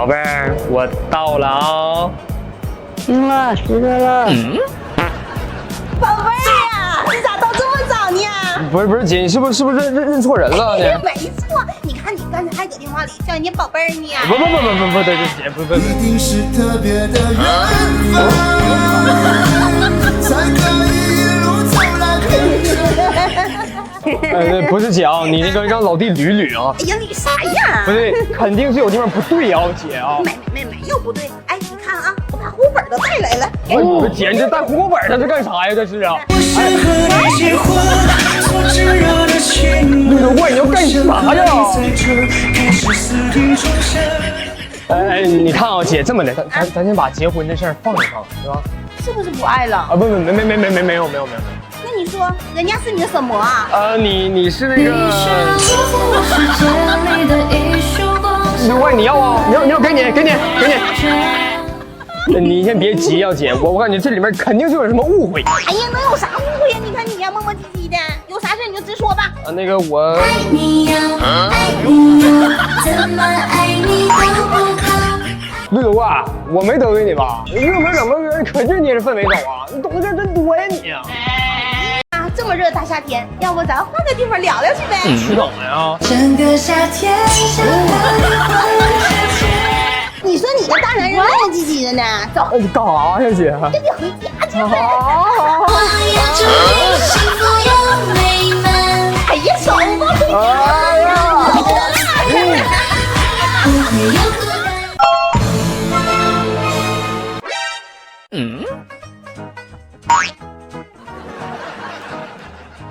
宝贝儿，我到了啊！时间了。宝贝儿呀，你咋到这么早呢？不是姐，你是不是认错人了呢？没错，你看你刚才还搁电话里叫人家宝贝儿呢。不，对，姐不。一定是特别的缘分，才可以一路走来不是姐啊，你那个让老弟捋啊。哎呀，捋啥呀？不对，肯定是有地方不对啊，姐啊。没有不对。哎，你看啊，我把户口本都带来了。哎，姐，你这带户口本，这是干啥呀？这是啊。绿头怪，你要干啥呀？哎，你看啊，姐，这么的，咱先把结婚的事儿放一放，是吧？是不是不爱了？啊，不，没有。那你说，人家是你什么啊？你是那个。绿怪，你要啊？你要给你。你先别急啊，姐，我感觉这里面肯定就有什么误会。哎呀，能有啥误会呀？你看你呀，磨磨唧唧的，有啥事你就直说吧。那个我。爱你呀，怎么爱你都不够。绿头怪，我没得罪你吧？热门怎么人可劲捏着氛围走啊？你懂的事真多呀你啊！这么热的大夏天，要不咱换个地方聊聊去呗？去哪呀？整个夏天想和你混下去。你说你个大男人磨磨唧唧的呢，走，干啥呀姐？跟你回家去呗。我要祝你幸福又美满。哎呀，走吧。哎呀！不会有孤单。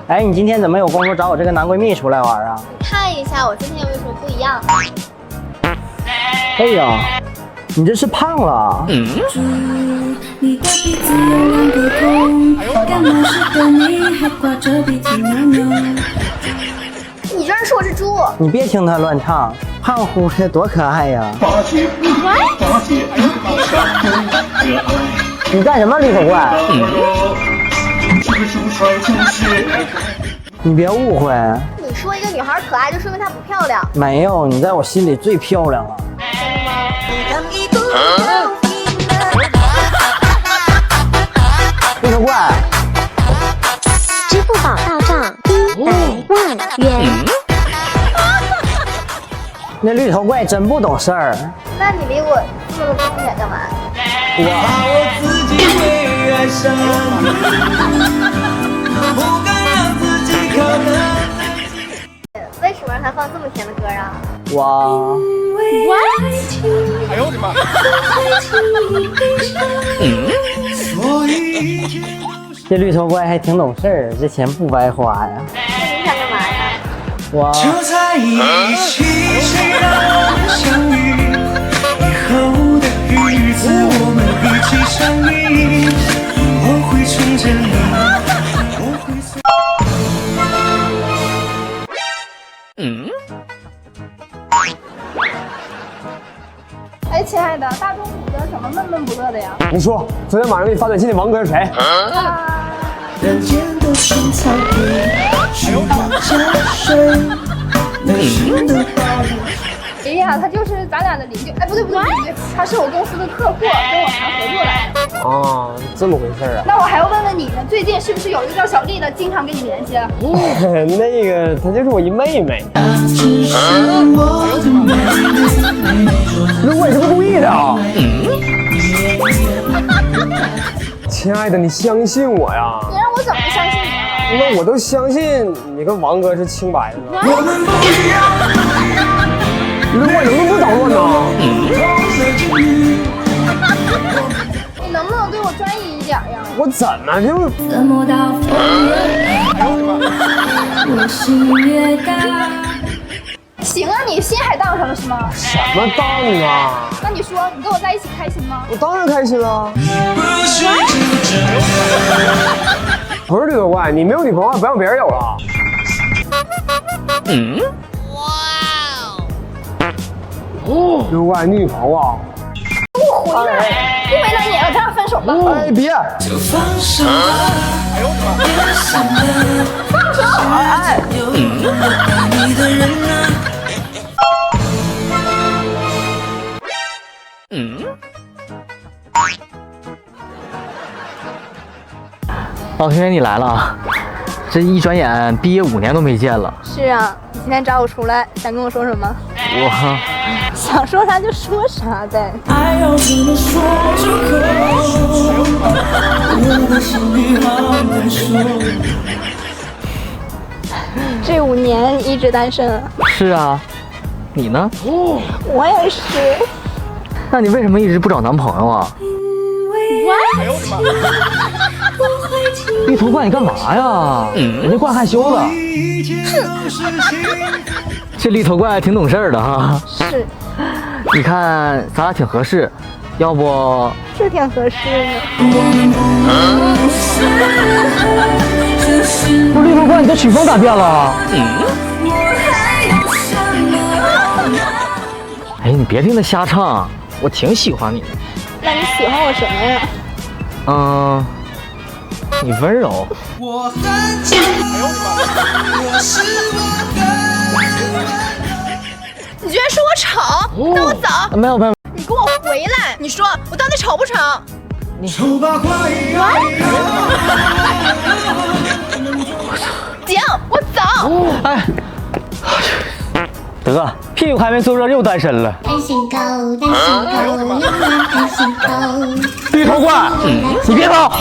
哎，你今天怎么有功夫找我这个男闺蜜出来玩啊？看一下我今天有什么不一样。哎呀，你这是胖了。你的鼻子有2个孔，感冒时的你还挂着鼻涕牛牛。你居然说我是猪！你别听他乱唱，胖乎的多可爱呀！你干什么，绿头怪？你别误会。你说一个女孩可爱，就说明她不漂亮。没有，你在我心里最漂亮了。绿头怪，支付宝到账100万元。那绿头怪真不懂事儿。那你离我这么远干嘛？怕我自己会爱上你，不敢让自己靠得为什么让他放这么甜的歌啊？我哎呦我的妈！所以这绿头怪还挺懂事儿，这钱不白花呀。那你想干嘛呀？我就在一起，谁让我们相遇？以后的日子我们一起相依，我会宠着你，我会随。哎，亲爱的，大中午的怎么闷闷不乐的呀？你说，昨天晚上给你发短信的王哥是谁？人间的青草地，需要浇水，没事的道理。哎呀，他就是咱俩的邻居。哎，不对，邻居，他是我公司的客户，跟我谈合作来的。啊，这么回事啊？那我还要问问你呢，最近是不是有一个叫小丽的，经常跟你联系？那个，她就是我一妹妹。只是我的妹妹，如果你是不故意的啊？亲爱的，你相信我呀！你让我怎么相信你啊？那我都相信你跟王哥是清白的呢。我们不一样。如果能不能不捣乱呢？你能不能对我专一一点呀？我怎么就？怎么到风越我心越大。行啊，你心海荡上了是吗？什么当啊？那你说，你跟我在一起开心吗？我当然开心了。不是绿头怪，你没有女朋友，不让别人有了。哦，绿头怪，你女朋友啊？不回来，不为难你了，咱俩分手吧。哎，别！就放手吧，放手！有一个爱你的人啊。老同学你来了，这一转眼毕业5年都没见了。是啊，你今天找我出来，想跟我说什么？我想说啥就说啥呗。爱要怎么说出口？我的心里好难受。这5年一直单身啊。是啊，你呢？我也是。那你为什么一直不找男朋友啊？绿头怪，你干嘛呀？人家怪害羞了。这绿头怪挺懂事儿的哈。是。你看咱俩挺合适，要不？是挺合适的。不是绿头怪，你这曲风咋变了？哎，你别听他瞎唱，我挺喜欢你的。那你喜欢我什么呀？你温柔。我很寂寞，我是我的。你居然说我丑，那我走。没有。你给我回来！你说我到底丑不丑？丑八怪。行，我走。哎，得，屁股还没坐热又单身了。单身狗，单身狗，流浪单身狗。绿头怪，你别走。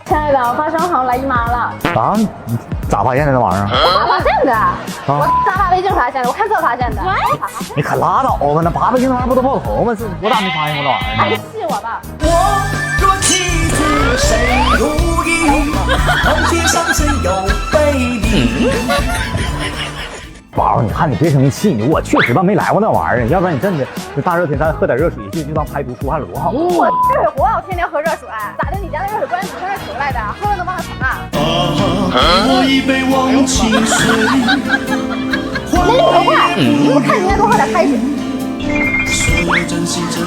亲爱的，我发现我好像来姨妈了。啊？你咋发现的那玩意儿？我发现的，我大发微镜发现的，我看测发现的。你可拉倒吧！那拔微镜那玩意儿不都爆头吗？我咋没发现过那玩意儿你呢？信我吧。我若妻子谁如意？红天上谁有背离？宝，你看你别生气，我确实吧没来过那玩意儿，要不然你真的这大热天咱喝点热水就当排毒出汗了多好。我热水壶，我天天喝热水，咋的？你家那热水罐你从哪求来的？喝了能帮他疼啊？我已被忘情水。那绿头怪，你不看你应该多喝点开水。所有真心真意。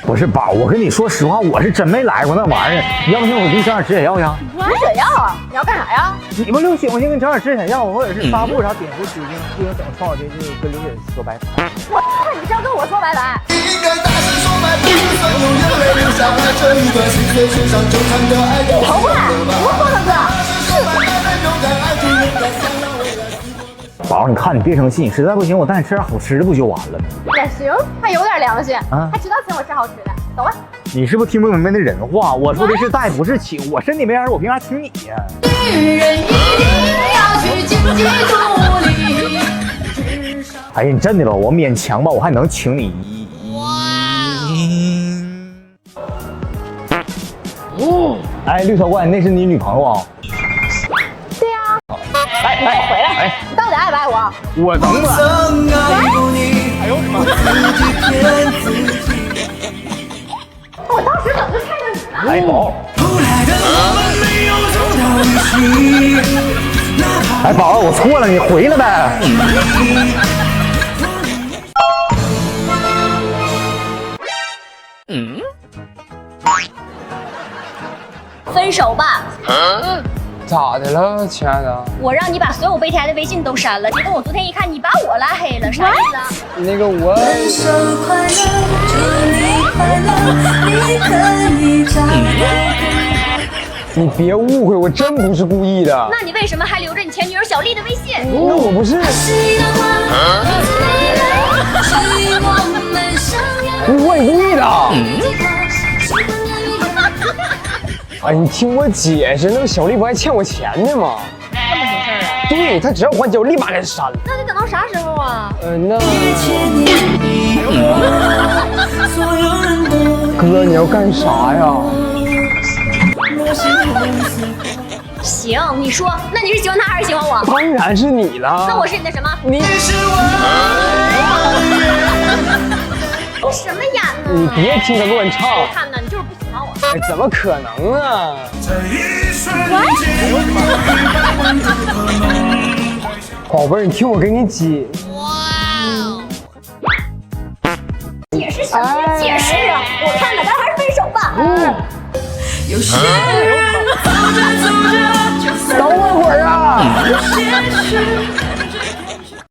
不是宝，我跟你说实话，我是真没来过那玩意儿。你要不行，我给你整点止血药呀。止血药啊？你要干啥呀？你不流血，我先给你整点止血药，或者是纱布啥碘伏酒精，不行整个创可贴就跟流血说拜拜。我看你是要跟我说拜拜。应该大声说拜拜，就算有眼泪流下来，这一段心碎身上纠缠的爱。绿头怪，我说了个。宝，你看你别生气，实在不行我带你吃点好吃的不就完了吗？也行，还有点良心，啊还知道请我吃好吃的。走吧。你是不是听不明白那人话？我说的是带，不是请。我身体没人，我凭啥请你呀？女人一定要去经济独立。哎呀，你真的吧？我勉强吧，我还能请你。哇！哎，绿头怪，那是你女朋友啊？对呀。哎，回来，你到底爱不爱我？我能不？曾爱过你，哎呦我的妈！自己骗自己。我当时怎么就看着你了？哎，宝。后来的我们没有走到一起。哎，宝，我错了，你回来呗。分手吧！咋的了，亲爱的？我让你把所有备胎的微信都删了，结果我昨天一看，你把我拉黑了，啥意思？那个我，分手快乐，祝你快乐，你可以找到。你别误会，我真不是故意的。那你为什么还留着你前女友小丽的微信？那我不是。我也故意的。哎，你听我解释，那个小丽不还欠我钱呢吗？这么回事啊？对，她只要还钱，我立马给她删了。那得等到啥时候啊？那哥，你要干啥呀？行，你说，那你是喜欢他还是喜欢我？当然是你了。那我是你的什么？你是我。你什么眼呢？你别听他乱唱。我看呢，你就是不喜欢我。哎，怎么可能啊？宝贝儿，你听我给你解。解释什么呀？解释啊！我看呢，咱还是分手吧。有些人